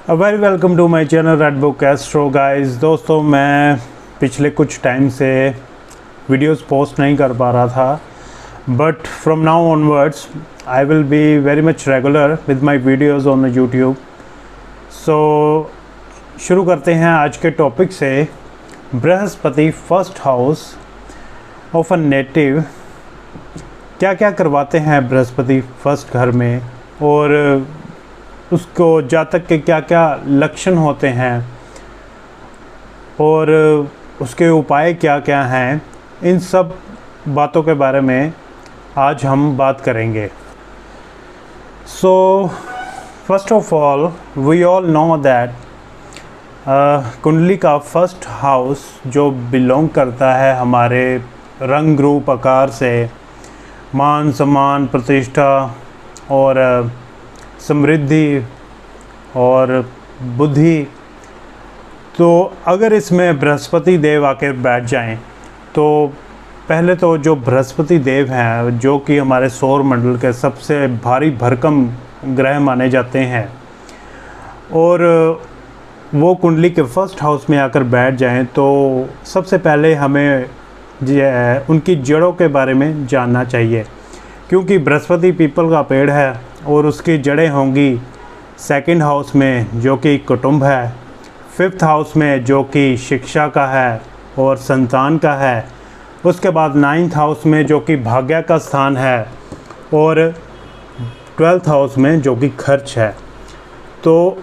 Very welcome to my channel Red Book Astro guys. दोस्तों, मैं पिछले कुछ टाइम से वीडियोस पोस्ट नहीं कर पा रहा था, but from now onwards I will be very much regular with my videos on the YouTube. So शुरू करते हैं आज के टॉपिक से। बृहस्पति first house of a native क्या क्या करवाते हैं बृहस्पति फर्स्ट घर में, और उसको जातक के क्या क्या लक्षण होते हैं और उसके उपाय क्या क्या हैं, इन सब बातों के बारे में आज हम बात करेंगे। So first of all we all know that कुंडली का फर्स्ट हाउस जो बिलोंग करता है हमारे रंग रूप आकार से, मान सम्मान प्रतिष्ठा और समृद्धि और बुद्धि, तो अगर इसमें बृहस्पति देव आकर बैठ जाएं तो पहले तो जो बृहस्पति देव हैं जो कि हमारे सौर मंडल के सबसे भारी भरकम ग्रह माने जाते हैं, और वो कुंडली के फर्स्ट हाउस में आकर बैठ जाएं तो सबसे पहले हमें उनकी जड़ों के बारे में जानना चाहिए, क्योंकि बृहस्पति पीपल का पेड़ है और उसकी जड़ें होंगी सेकंड हाउस में जो कि कुटुंब है, फिफ्थ हाउस में जो कि शिक्षा का है और संतान का है, उसके बाद नाइन्थ हाउस में जो कि भाग्य का स्थान है, और ट्वेल्थ हाउस में जो कि खर्च है। तो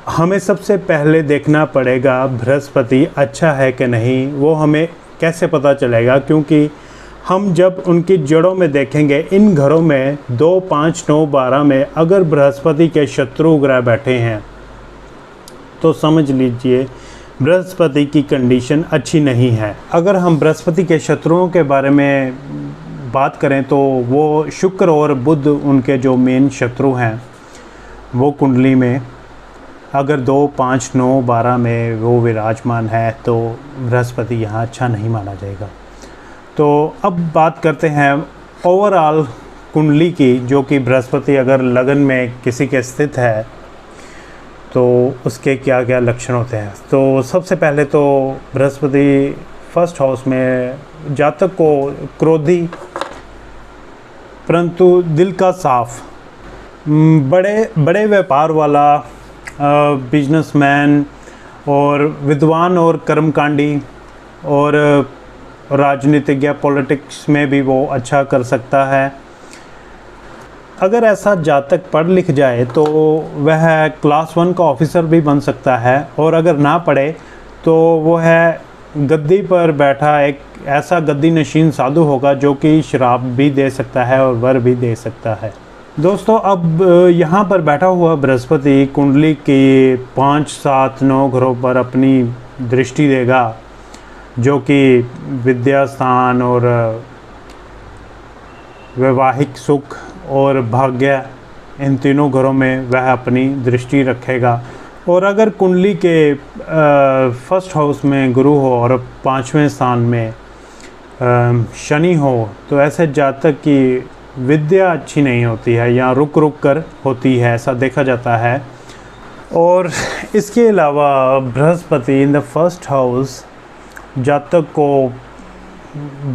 हमें सबसे पहले देखना पड़ेगा बृहस्पति अच्छा है कि नहीं। वो हमें कैसे पता चलेगा, क्योंकि हम जब उनकी जड़ों में देखेंगे, इन घरों में 2, 5, 9, 12 में अगर बृहस्पति के शत्रु ग्रह बैठे हैं तो समझ लीजिए बृहस्पति की कंडीशन अच्छी नहीं है। अगर हम बृहस्पति के शत्रुओं के बारे में बात करें तो वो शुक्र और बुध उनके जो मेन शत्रु हैं, वो कुंडली में अगर 2, 5, 9, 12 में वो विराजमान है तो बृहस्पति यहाँ अच्छा नहीं माना जाएगा। तो अब बात करते हैं ओवरऑल कुंडली की, जो कि बृहस्पति अगर लगन में किसी के स्थित है तो उसके क्या क्या लक्षण होते हैं। तो सबसे पहले तो बृहस्पति फर्स्ट हाउस में जातक को क्रोधी परंतु दिल का साफ, बड़े व्यापार वाला, बिजनेसमैन और विद्वान और कर्मकांडी और राजनीतिज्ञ या पॉलिटिक्स में भी वो अच्छा कर सकता है। अगर ऐसा जातक पढ़ लिख जाए तो वह क्लास 1 का ऑफिसर भी बन सकता है, और अगर ना पढ़े तो वो है गद्दी पर बैठा एक ऐसा गद्दी नशीन साधु होगा जो कि शराब भी दे सकता है और वर भी दे सकता है। दोस्तों, अब यहाँ पर बैठा हुआ बृहस्पति कुंडली के 5, 7, 9 घरों पर अपनी दृष्टि देगा, जो कि विद्या स्थान और वैवाहिक सुख और भाग्य, इन तीनों घरों में वह अपनी दृष्टि रखेगा। और अगर कुंडली के फर्स्ट हाउस में गुरु हो और 5वें स्थान में शनि हो तो ऐसे जातक की विद्या अच्छी नहीं होती है या रुक रुक कर होती है, ऐसा देखा जाता है। और इसके अलावा Brihaspati in the first house जातक को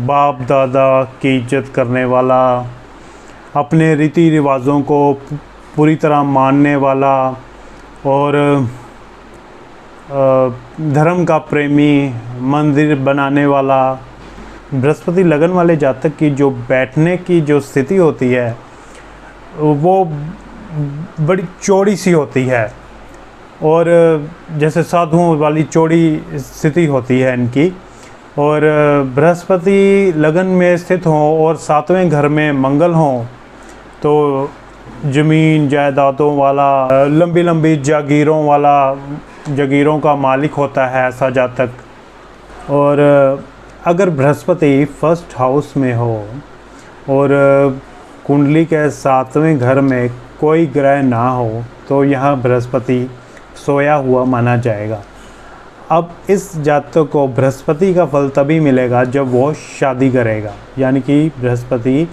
बाप दादा की इज्जत करने वाला, अपने रीति रिवाजों को पूरी तरह मानने वाला और धर्म का प्रेमी, मंदिर बनाने वाला। बृहस्पति लगन वाले जातक की जो बैठने की जो स्थिति होती है वो बड़ी चौड़ी सी होती है, और जैसे साधुओं वाली चौड़ी स्थिति होती है इनकी। और बृहस्पति लगन में स्थित हों और 7वें घर में मंगल हों तो ज़मीन जायदादों वाला, लंबी लंबी जागीरों का मालिक होता है ऐसा जातक। और अगर बृहस्पति फर्स्ट हाउस में हो और कुंडली के 7वें घर में कोई ग्रह ना हो तो यह बृहस्पति सोया हुआ माना जाएगा। अब इस जातक को बृहस्पति का फल तभी मिलेगा जब वो शादी करेगा, यानी कि बृहस्पति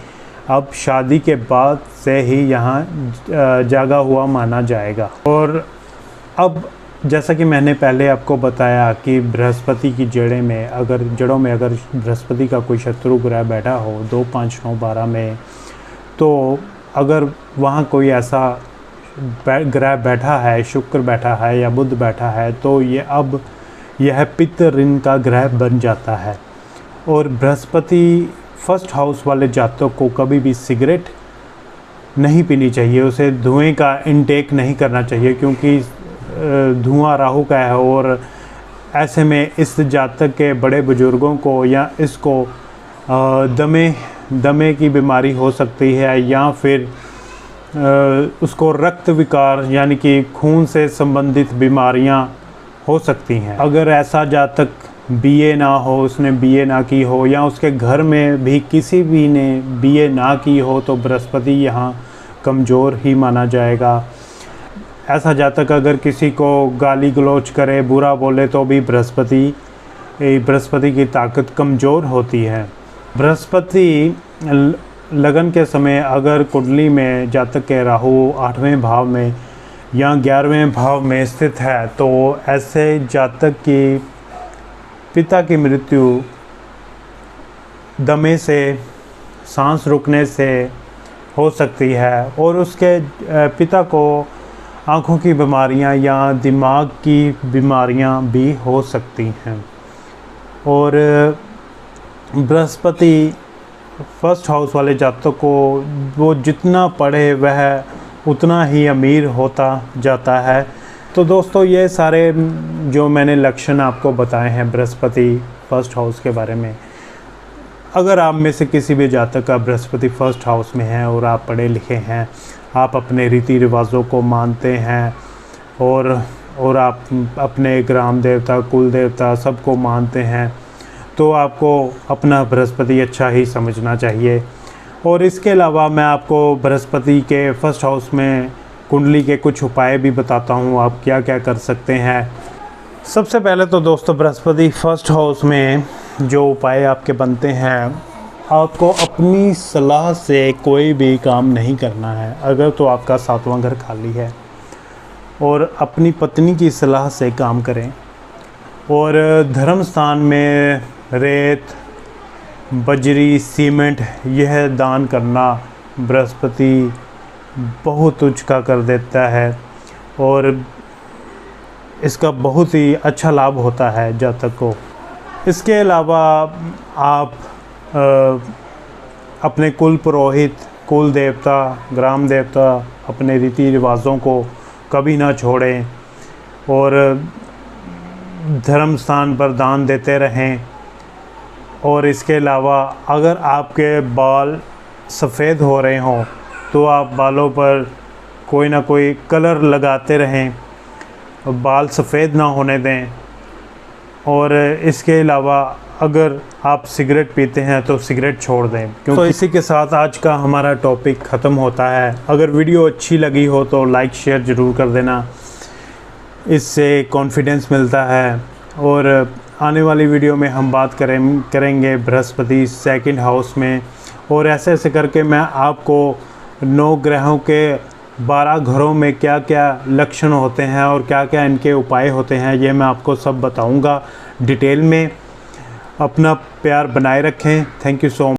अब शादी के बाद से ही यहाँ जागा हुआ माना जाएगा। और अब जैसा कि मैंने पहले आपको बताया कि बृहस्पति की जड़ों में अगर बृहस्पति का कोई शत्रु ग्रह बैठा हो 2, 5, 9, 12 में, तो अगर वहाँ कोई ऐसा ग्रह बैठा है, शुक्र बैठा है या बुध बैठा है, तो यह पित्त ऋण का ग्रह बन जाता है। और बृहस्पति फर्स्ट हाउस वाले जातक को कभी भी सिगरेट नहीं पीनी चाहिए, उसे धुएं का इनटेक नहीं करना चाहिए, क्योंकि धुआं राहु का है। और ऐसे में इस जातक के बड़े बुजुर्गों को या इसको दमे की बीमारी हो सकती है, या फिर उसको रक्त विकार यानी कि खून से संबंधित बीमारियां हो सकती हैं। अगर ऐसा जातक बीए ना हो, उसने बीए ना की हो, या उसके घर में भी किसी भी ने बीए ना की हो, तो बृहस्पति यहाँ कमज़ोर ही माना जाएगा। ऐसा जातक अगर किसी को गाली गलौज करे, बुरा बोले, तो भी बृहस्पति की ताकत कमज़ोर होती है। बृहस्पति लगन के समय अगर कुंडली में जातक के राहु 8वें भाव में या 11वें भाव में स्थित है, तो ऐसे जातक की पिता की मृत्यु दमे से, सांस रुकने से हो सकती है, और उसके पिता को आँखों की बीमारियां या दिमाग की बीमारियां भी हो सकती हैं। और बृहस्पति फर्स्ट हाउस वाले जातक को वो जितना पढ़े वह उतना ही अमीर होता जाता है। तो दोस्तों, ये सारे जो मैंने लक्षण आपको बताए हैं बृहस्पति फर्स्ट हाउस के बारे में, अगर आप में से किसी भी जातक का बृहस्पति फर्स्ट हाउस में है और आप पढ़े लिखे हैं, आप अपने रीति रिवाजों को मानते हैं और आप अपने ग्राम देवता, कुल देवता सबको मानते हैं, तो आपको अपना बृहस्पति अच्छा ही समझना चाहिए। और इसके अलावा मैं आपको बृहस्पति के फर्स्ट हाउस में कुंडली के कुछ उपाय भी बताता हूँ, आप क्या क्या कर सकते हैं। सबसे पहले तो दोस्तों, बृहस्पति फर्स्ट हाउस में जो उपाय आपके बनते हैं, आपको अपनी सलाह से कोई भी काम नहीं करना है। अगर तो आपका 7वां घर खाली है, और अपनी पत्नी की सलाह से काम करें। और धर्म स्थान में रेत, बजरी, सीमेंट यह दान करना बृहस्पति बहुत उचका कर देता है, और इसका बहुत ही अच्छा लाभ होता है जातक को। इसके अलावा आप अपने कुल पुरोहित, कुल देवता, ग्राम देवता, अपने रीति रिवाजों को कभी ना छोड़ें, और धर्म स्थान पर दान देते रहें। और इसके अलावा अगर आपके बाल सफ़ेद हो रहे हों, तो आप बालों पर कोई ना कोई कलर लगाते रहें, बाल सफ़ेद ना होने दें। और इसके अलावा अगर आप सिगरेट पीते हैं तो सिगरेट छोड़ दें। तो इसी के साथ आज का हमारा टॉपिक ख़त्म होता है। अगर वीडियो अच्छी लगी हो तो लाइक शेयर ज़रूर कर देना, इससे कॉन्फिडेंस मिलता है। और आने वाली वीडियो में हम बात करेंगे बृहस्पति सेकंड हाउस में, और ऐसे ऐसे करके मैं आपको 9 ग्रहों के 12 घरों में क्या क्या लक्षण होते हैं और क्या क्या इनके उपाय होते हैं, ये मैं आपको सब बताऊंगा डिटेल में। अपना प्यार बनाए रखें। Thank you so much.